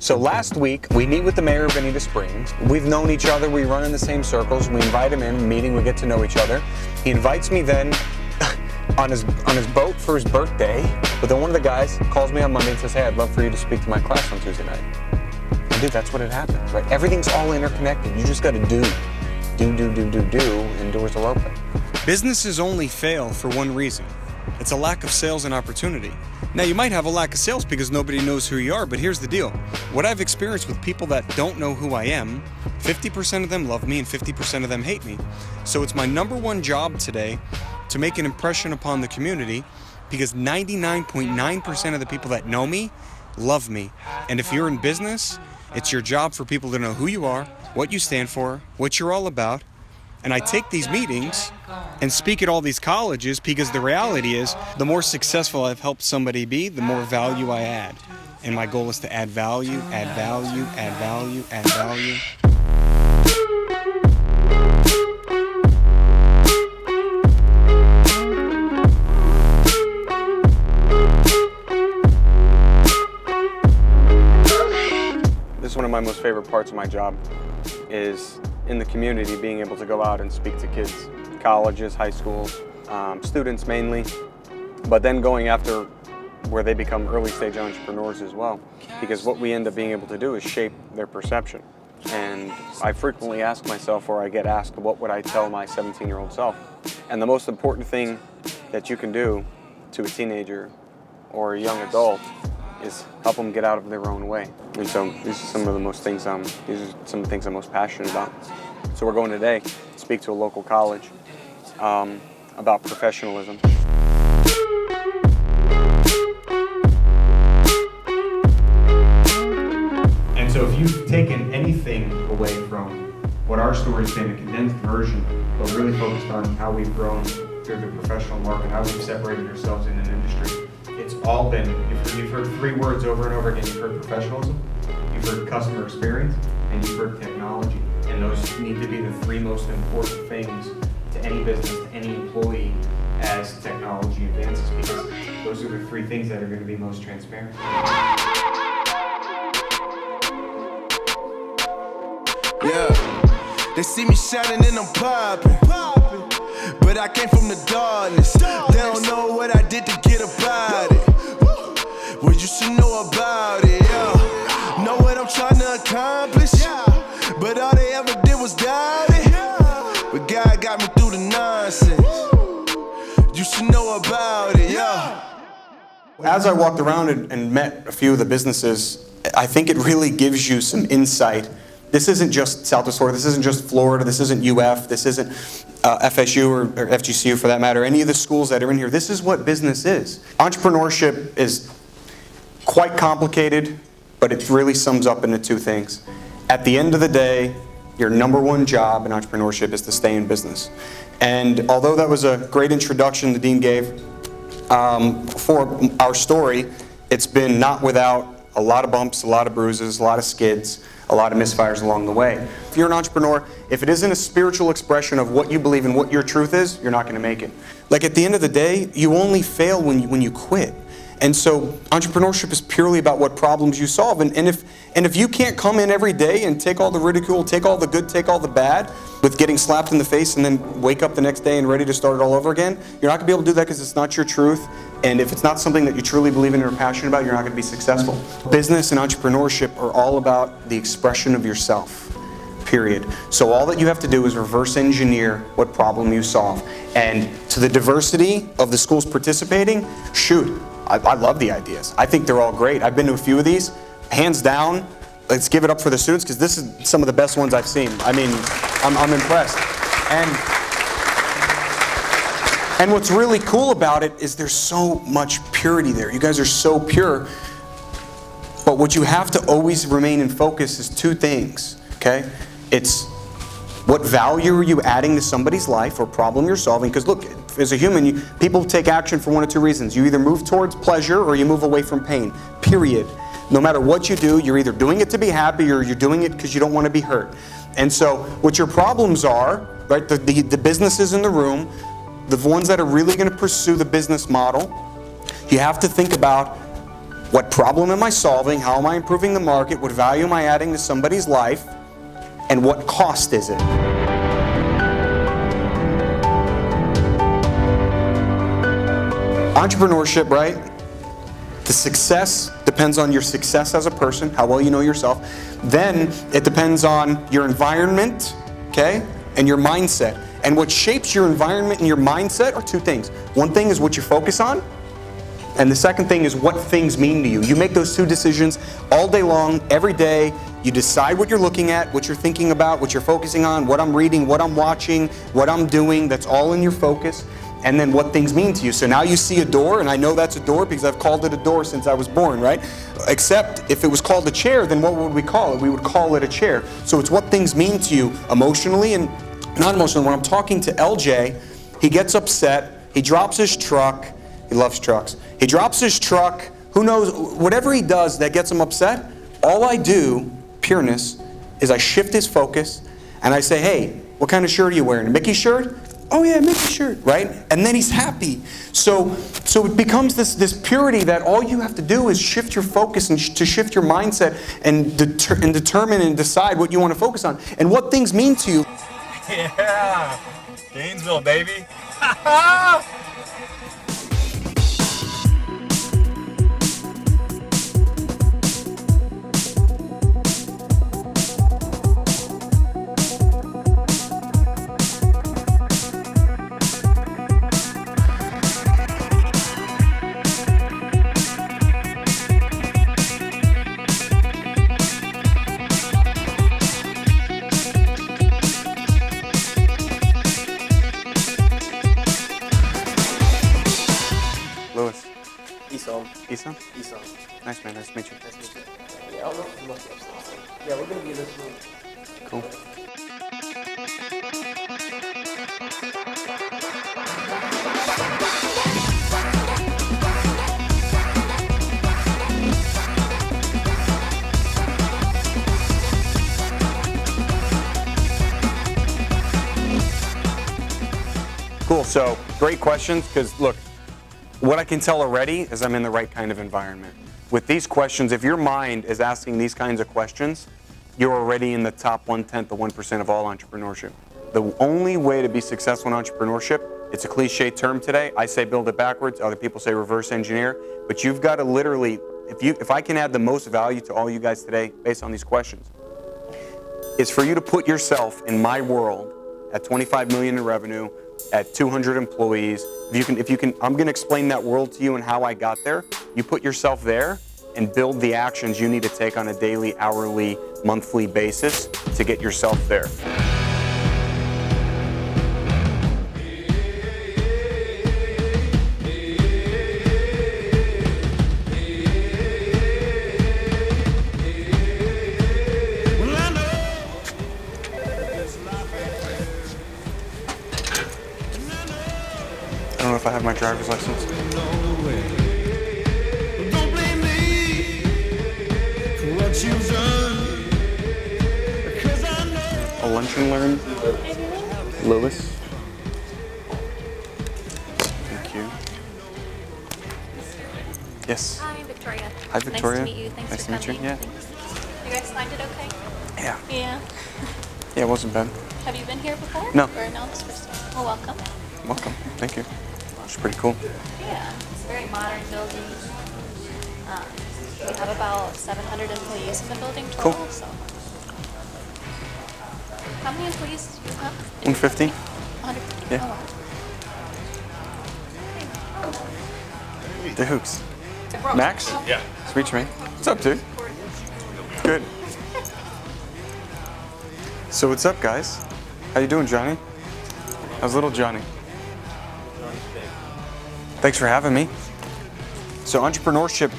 So last week, we meet with the mayor of Bonita Springs. We've known each other, we run in the same circles, we invite him in, meeting, we get to know each other. He invites me then on his boat for his birthday, but then one of the guys calls me on Monday and says, hey, I'd love for you to speak to my class on Tuesday night. And dude, that's what it happens, right? Everything's all interconnected. You just gotta do, and doors will open. Businesses only fail for one reason. It's a lack of sales and opportunity. Now, you might have a lack of sales because nobody knows who you are, but here's the deal. What I've experienced with people that don't know who I am, 50% of them love me and 50% of them hate me. So it's my number one job today to make an impression upon the community, because 99.9% of the people that know me love me. And if you're in business, it's your job for people to know who you are, what you stand for, what you're all about. And I take these meetings and speak at all these colleges because the reality is the more successful I've helped somebody be, the more value I add. And my goal is to add value, add value, add value, add value. This is one of my most favorite parts of my job, is in the community being able to go out and speak to kids, colleges, high schools, students mainly, but then going after where they become early stage entrepreneurs as well, because what we end up being able to do is shape their perception. And I frequently ask myself, or I get asked, what would I tell my 17-year-old self? And the most important thing that you can do to a teenager or a young adult is help them get out of their own way. And so these are some of the things I'm most passionate about. So we're going today to speak to a local college about professionalism. And so if you've taken anything away from what our story's been, a condensed version, but really focused on how we've grown through the professional market, how we've separated ourselves in an industry, it's all been, you've heard three words over and over again. You've heard professionalism, you've heard customer experience, and you've heard technology. And those need to be the three most important things to any business, to any employee, as technology advances, because those are the three things that are going to be most transparent. Yeah, they see me shining and I'm popping, but I came from the darkness. They don't know what I did to get about it. Well, you should know about it, yeah. Know what I'm trying to accomplish, but all they ever did was doubt it. But God got me through the nonsense. You should know about it, yeah. As I walked around and met a few of the businesses, I think it really gives you some insight. This isn't just Southwest Florida, this isn't just Florida, this isn't UF, this isn't FSU or FGCU for that matter, any of the schools that are in here. This is what business is. Entrepreneurship is quite complicated, but it really sums up into two things. At the end of the day, your number one job in entrepreneurship is to stay in business. And although that was a great introduction the Dean gave for our story, it's been not without a lot of bumps, a lot of bruises, a lot of skids, a lot of misfires along the way. If you're an entrepreneur, if it isn't a spiritual expression of what you believe and what your truth is, you're not going to make it. Like at the end of the day, you only fail when you quit. And so entrepreneurship is purely about what problems you solve. And if you can't come in every day and take all the ridicule, take all the good, take all the bad, with getting slapped in the face and then wake up the next day and ready to start it all over again, you're not going to be able to do that because it's not your truth. And if it's not something that you truly believe in or are passionate about, you're not going to be successful. Business and entrepreneurship are all about the expression of yourself, period. So all that you have to do is reverse engineer what problem you solve. And to the diversity of the schools participating, shoot, I love the ideas. I think they're all great. I've been to a few of these. Hands down, let's give it up for the students, because this is some of the best ones I've seen. I mean, I'm impressed. And what's really cool about it is there's so much purity there. You guys are so pure. But what you have to always remain in focus is two things, okay? It's what value are you adding to somebody's life or problem you're solving? Because look, as a human, people take action for one of two reasons. You either move towards pleasure or you move away from pain, period. No matter what you do, you're either doing it to be happy or you're doing it because you don't want to be hurt. And so what your problems are, right, the businesses in the room, the ones that are really going to pursue the business model, you have to think about What problem am I solving? How am I improving the market? What value am I adding to somebody's life? And what cost is it? Entrepreneurship, right? The success depends on your success as a person, how well you know yourself. Then it depends on your environment, okay, and your mindset. And what shapes your environment and your mindset are two things. One thing is what you focus on, and the second thing is what things mean to you. You make those two decisions all day long, every day. You decide what you're looking at, what you're thinking about, what you're focusing on, what I'm reading, what I'm watching, what I'm doing. That's all in your focus. And then what things mean to you. So now you see a door, and I know that's a door because I've called it a door since I was born, right? Except if it was called a chair, then what would we call it? We would call it a chair. So it's what things mean to you emotionally and not emotionally. When I'm talking to LJ, he gets upset, he drops his truck, he loves trucks. He drops his truck, who knows, whatever he does that gets him upset, all I do, pureness, is I shift his focus and I say, hey, what kind of shirt are you wearing? A Mickey shirt? Oh yeah, Mickey shirt, right? And then he's happy. So it becomes this purity that all you have to do is shift your focus and to shift your mindset and determine and decide what you want to focus on and what things mean to you. Yeah, Gainesville, baby. Lewis. Isom. Isan? Isom. Nice man, nice to meet you. Nice to meet you. Yeah, I don't know if you must be upstairs. Yeah, we're gonna be in this room. Cool. Cool, so great questions, because look, what I can tell already is I'm in the right kind of environment. With these questions, if your mind is asking these kinds of questions, you're already in the top 1/10 of 1% of all entrepreneurship. The only way to be successful in entrepreneurship, it's a cliche term today. I say build it backwards, other people say reverse engineer, but you've got to literally, if I can add the most value to all you guys today based on these questions, is for you to put yourself in my world at 25 million in revenue, at 200 employees. If you can, I'm going to explain that world to you and how I got there. You put yourself there and build the actions you need to take on a daily, hourly, monthly basis to get yourself there. I don't know if I have my driver's license. Don't blame me for what you've done. 'Cause I know. A lunch and learn. Lewis. Thank you. Yes. Hi, Victoria. Hi, Victoria. Nice to meet you. Thanks Nice for to meet you. coming. Yeah. Thanks. You guys find it okay? Yeah. Yeah. Yeah, it wasn't bad. Have you been here before? No. Or no, this first time? Well, welcome. Welcome. Thank you. It's pretty cool. Yeah. It's a very modern building. We have about 700 employees in the building total. Cool. So. How many employees do you have? 150. 150? Yeah. Oh, wow. Dukes. Max? Yeah. Sweet to me. What's up, dude? Good. So what's up, guys? How you doing, Johnny? How's little Johnny? Thanks for having me. So entrepreneurship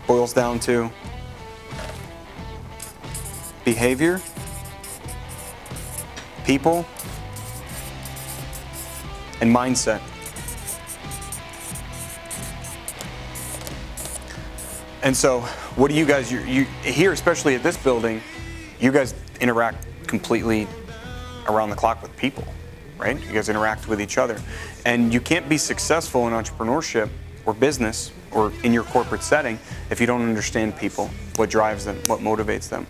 boils down to behavior, people, and mindset. And so, what do you guys, you here, especially at this building, you guys interact completely around the clock with people, right? You guys interact with each other. And you can't be successful in entrepreneurship or business or in your corporate setting if you don't understand people, what drives them, what motivates them,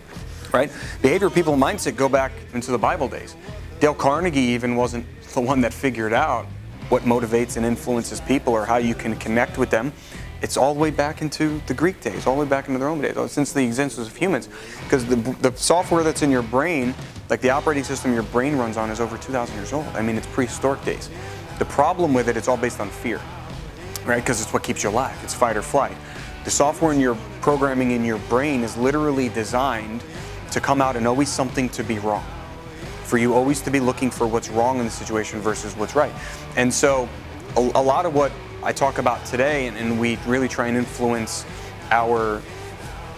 right? Behavior, people, and mindset go back into the Bible days. Dale Carnegie even wasn't the one that figured out what motivates and influences people or how you can connect with them. It's all the way back into the Greek days, all the way back into the Roman days, since the existence of humans. Because the software that's in your brain, like the operating system your brain runs on, is over 2,000 years old. I mean, it's prehistoric days. The problem with it, it's all based on fear, right? Because it's what keeps you alive. It's fight or flight. The software in your programming in your brain is literally designed to come out and always something to be wrong. For you always to be looking for what's wrong in the situation versus what's right. And so a lot of what I talk about today, and we really try and influence our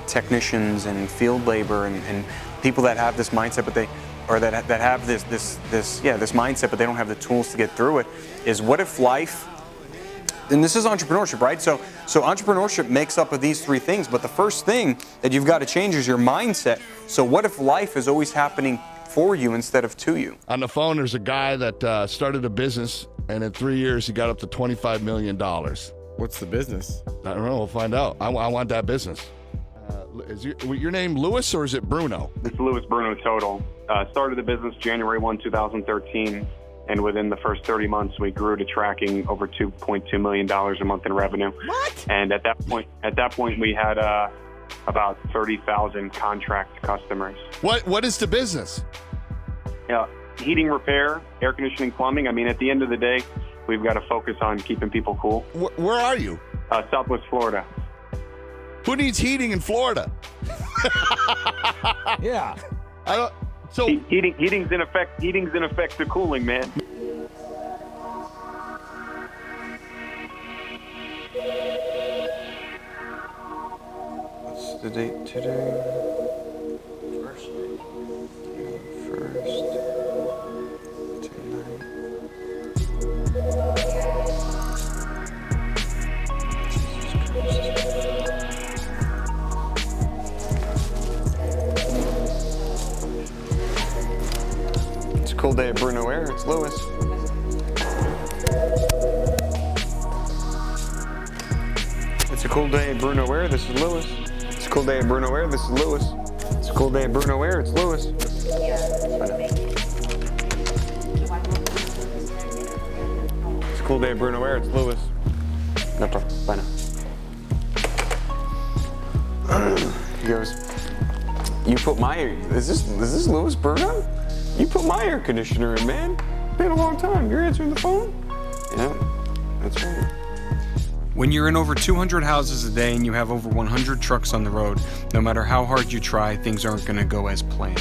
technicians and field labor and people that have this mindset, but that have this mindset, but they don't have the tools to get through it, is what if life, and this is entrepreneurship, right? So entrepreneurship makes up of these three things, but the first thing that you've got to change is your mindset. So what if life is always happening for you instead of to you? On the phone, there's a guy that started a business, and in 3 years, he got up to $25 million. What's the business? I don't know. We'll find out. I want that business. Is your name Louis or is it Bruno? It's Louis Bruno total. Started the business January 1, 2013, and within the first 30 months, we grew to tracking over $2.2 million a month in revenue. What? And at that point, we had about 30,000 contract customers. What is the business? Heating repair, air conditioning, plumbing. I mean, at the end of the day, we've got to focus on keeping people cool. Where are you? Southwest Florida. Who needs heating in Florida? Yeah. Heating's in effect. Heating's in effect to cooling, man. What's the date today? First. It's a cool day at Bruno Air. It's Louis. It's a cool day at Bruno Air. This is Louis. It's a cool day at Bruno Air. This is Louis. It's a cool day at Bruno Air. It's Louis. It's a cool day at Bruno Air. It's Louis. No problem. Bye now. He goes, you put my air, is this Louis Bruno? You put my air conditioner in, man. Been a long time. You're answering the phone? Yeah, that's right. When you're in over 200 houses a day and you have over 100 trucks on the road, no matter how hard you try, things aren't going to go as planned.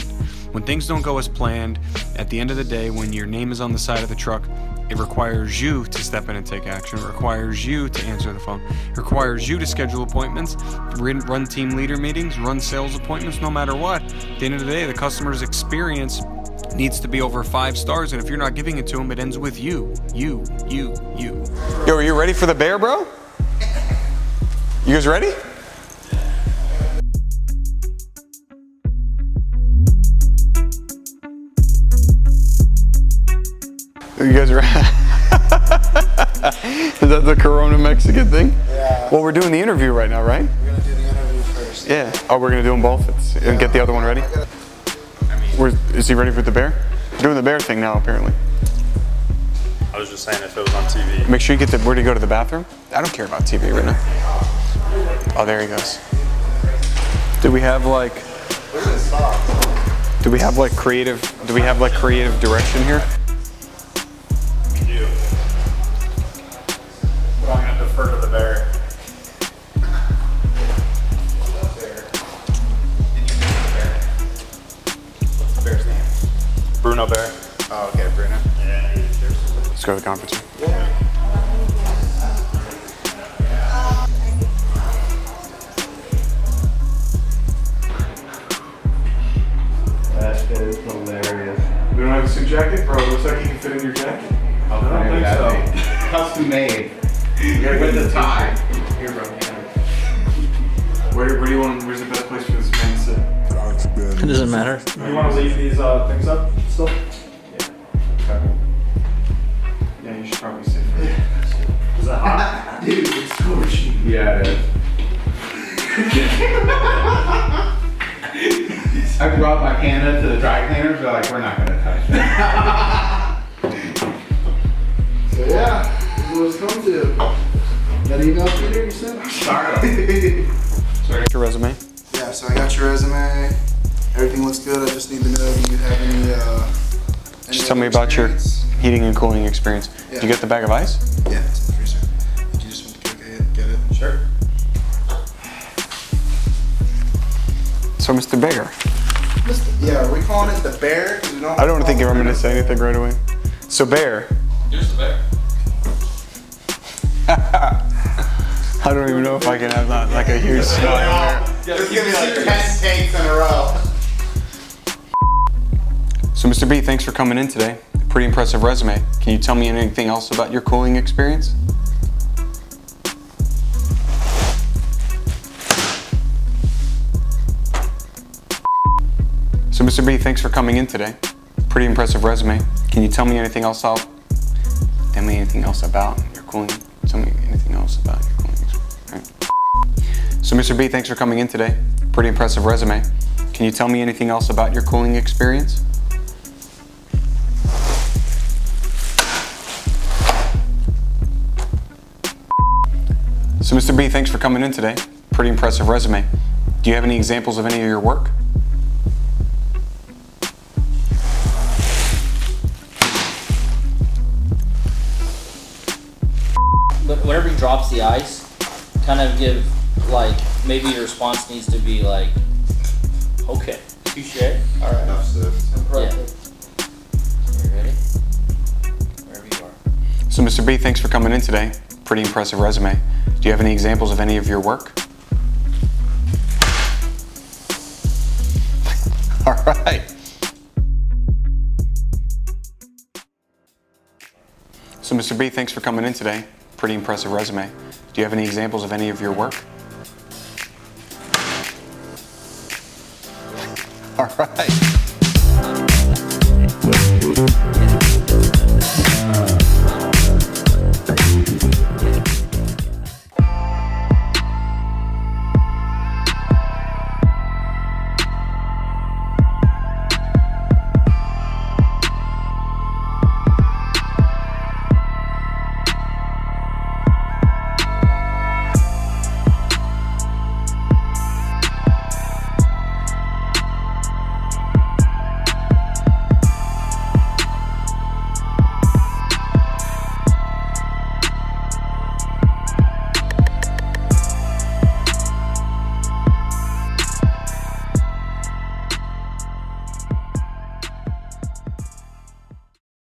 When things don't go as planned, at the end of the day, when your name is on the side of the truck, it requires you to step in and take action. It requires you to answer the phone. It requires you to schedule appointments, run team leader meetings, run sales appointments, no matter what. At the end of the day, the customer's experience needs to be over 5 stars, and if you're not giving it to them, it ends with you. You. Yo, are you ready for the bear, bro? You guys ready? You guys ready? Is that the Corona Mexican thing? Yeah. Well, we're doing the interview right now, right? We're gonna do the interview first. Yeah. Oh, we're gonna do them both and get the other one ready? Is he ready for the bear? We're doing the bear thing now, apparently. I was just saying if it was on TV. Make sure you get where do you go to the bathroom? I don't care about TV right now. Oh, there he goes. Do we have like creative direction here? You. But I'm gonna defer to the bear. What's the bear's name? Bruno Bear. Oh, okay, Bruno. Yeah. Let's go to the conference room. That is hilarious. We don't have a suit jacket, bro. It looks like you can fit in your jacket. I don't think so. Custom made. With the tie. Here, bro. Where do you want? Where's the best place for this man to sit? It doesn't matter. You want to leave these things up still? Yeah, you should probably sit. Is that hot? Dude, it's Yeah, it is. I brought my Canada to the dry cleaners. They're like, we're not gonna touch that. So yeah, this is what it's come to. That email, Peter, you said? Start 'em. So I got your resume. Yeah, so I got your resume. Everything looks good. I just need to know, do you have any Just tell me about your heating and cooling experience. Did you get the bag of ice? Yeah, it's in the freezer. Did you just want to get it? Sure. So, Mr. Bear. Yeah, are we calling it the bear? I don't think I'm going to say anything right away. So, Bear. Here's the bear. I don't even know if I can have that, like a huge smile there. Just give me like 10 takes in a row. So, Mr. B, thanks for coming in today. Pretty impressive resume. Can you tell me anything else about your cooling experience? So, Mr. B, thanks for coming in today. Pretty impressive resume. Can you tell me anything else about your cooling? Tell me anything else about your cooling experience. All right. So, Mr. B, thanks for coming in today. Pretty impressive resume. Can you tell me anything else about your cooling experience? So, Mr. B, thanks for coming in today. Pretty impressive resume. Do you have any examples of any of your work? But whenever he drops the ice, kind of give, like, maybe your response needs to be like, okay, touche, all right. Yeah. You ready? Wherever you are. So, Mr. B, thanks for coming in today. Pretty impressive resume. Do you have any examples of any of your work? All right. So, Mr. B, thanks for coming in today. Pretty impressive resume. Do you have any examples of any of your work? All right.